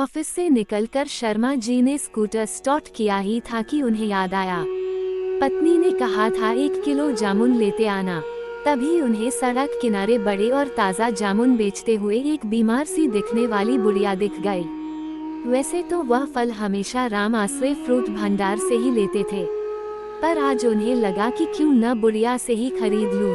Office से निकलकर शर्मा जी ने स्कूटर स्टार्ट किया ही था कि उन्हें याद आया, पत्नी ने कहा था 1 किलो जामुन लेते आना। तभी उन्हें सड़क किनारे बड़े और ताज़ा जामुन बेचते हुए एक बीमार सी दिखने वाली बुढ़िया दिख गई। वैसे तो वह फल हमेशा राम आश्रय फ्रूट भंडार से ही लेते थे, पर आज उन्हें लगा कि क्यों न बुढ़िया से ही खरीद लूं।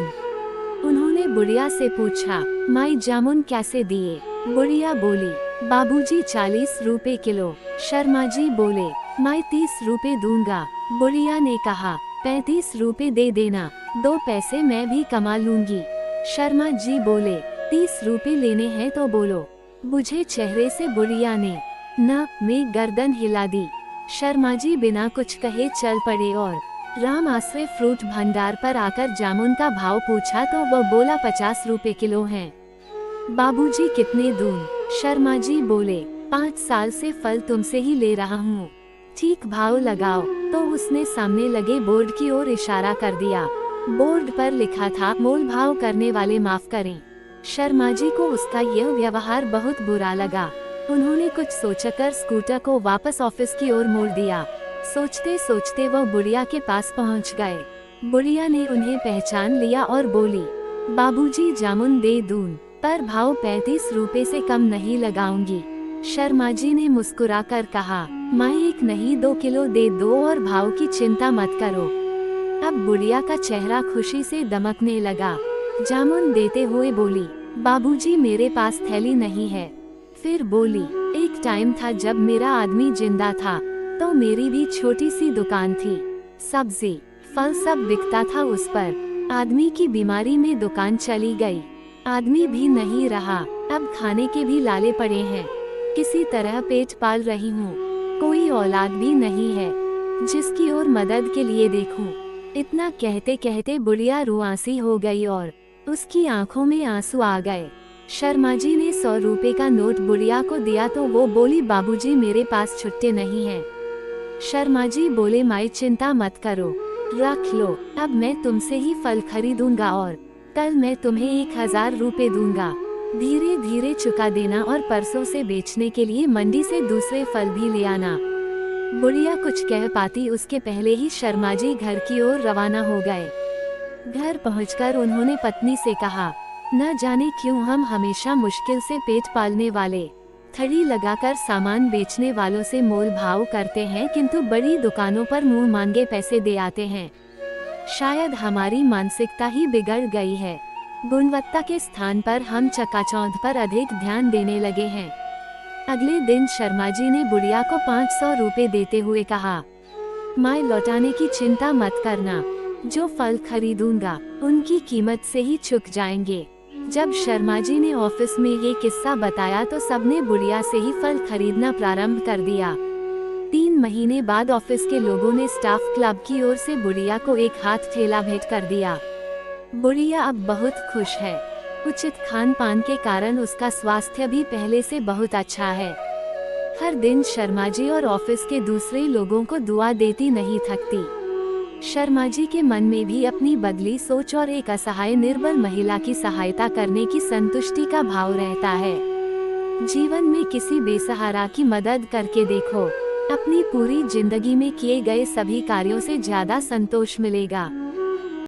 उन्होंने बुढ़िया से पूछा, माई जामुन कैसे दिए? बुढ़िया बोली, बाबूजी 40 रुपए किलो। शर्मा जी बोले, माई 30 रुपए दूंगा। बुढ़िया ने कहा, 35 रुपए दे देना, 2 पैसे मैं भी कमा लूंगी। शर्मा जी बोले, 30 रुपए लेने हैं तो बोलो। बुझे चेहरे से बुढ़िया ने न में गर्दन हिला दी। शर्मा जी बिना कुछ कहे चल पड़े और राम आश्रय फ्रूट भंडार पर आकर जामुन का भाव पूछा तो वह बोला 50 रुपए किलो हैं। बाबूजी कितने दूं? शर्मा जी बोले, 5 साल से फल तुमसे ही ले रहा हूँ, ठीक भाव लगाओ। तो उसने सामने लगे बोर्ड की ओर इशारा कर दिया। बोर्ड पर लिखा था, मोल भाव करने वाले माफ करें। शर्मा जी को उसका यह व्यवहार बहुत बुरा लगा। उन्होंने कुछ सोचकर स्कूटर को वापस ऑफिस की ओर मोड़ दिया। सोचते सोचते वह बुढ़िया के पास पहुंच गए। बुढ़िया ने उन्हें पहचान लिया और बोली, बाबूजी जामुन दे दूं, पर भाव 35 रुपए से कम नहीं लगाऊंगी। शर्मा जी ने मुस्कुराकर कहा, माई 1 नहीं 2 किलो दे दो और भाव की चिंता मत करो। अब बुढ़िया का चेहरा खुशी से दमकने लगा। जामुन देते हुए बोली, बाबूजी मेरे पास थैली नहीं है। फिर बोली, एक टाइम था जब मेरा आदमी जिंदा था तो मेरी भी छोटी सी दुकान थी, सब्जी फल सब बिकता था उस पर। आदमी की बीमारी में दुकान चली गई, आदमी भी नहीं रहा, अब खाने के भी लाले पड़े हैं। किसी तरह पेट पाल रही हूँ, कोई औलाद भी नहीं है जिसकी ओर मदद के लिए देखूं। इतना कहते कहते बुढ़िया रुआंसी हो गई और उसकी आंखों में आंसू आ गए। शर्मा जी ने 100 रुपए का नोट बुढ़िया को दिया तो वो बोली, बाबूजी मेरे पास छुट्टे नहीं हैं। शर्मा जी बोले, माई चिंता मत करो, रख लो, अब मैं तुमसे ही फल खरीदूंगा और कल मैं तुम्हें 1000 रुपए दूंगा। धीरे धीरे चुका देना और परसों से बेचने के लिए मंडी से दूसरे फल भी ले आना। बुढ़िया कुछ कह पाती उसके पहले ही शर्मा जी घर की ओर रवाना हो गए। घर पहुंचकर उन्होंने पत्नी से कहा, न जाने क्यों हम हमेशा मुश्किल से पेट पालने वाले थड़ी लगाकर सामान बेचने वालों से मोल भाव करते हैं, किंतु बड़ी दुकानों पर मुंह मांगे पैसे दे आते हैं। शायद हमारी मानसिकता ही बिगड़ गई है। गुणवत्ता के स्थान पर हम चकाचौंध पर अधिक ध्यान देने लगे हैं। अगले दिन शर्मा जी ने बुढ़िया को 500 रुपए देते हुए कहा, माँ लौटाने की चिंता मत करना, जो फल खरीदूंगा उनकी कीमत से ही चुक जाएंगे। जब शर्मा जी ने ऑफिस में ये किस्सा बताया तो सबने बुढ़िया से ही फल खरीदना प्रारंभ कर दिया। 3 महीने बाद ऑफिस के लोगों ने स्टाफ क्लब की ओर से बुढ़िया को एक हाथ ठेला भेंट कर दिया। बुढ़िया अब बहुत खुश है। उचित खान पान के कारण उसका स्वास्थ्य भी पहले से बहुत अच्छा है। हर दिन शर्मा जी और ऑफिस के दूसरे लोगों को दुआ देती नहीं थकती। शर्मा जी के मन में भी अपनी बदली सोच और एक असहाय निर्बल महिला की सहायता करने की संतुष्टि का भाव रहता है। जीवन में किसी बेसहारा की मदद करके देखो, अपनी पूरी जिंदगी में किए गए सभी कार्यों से ज्यादा संतोष मिलेगा।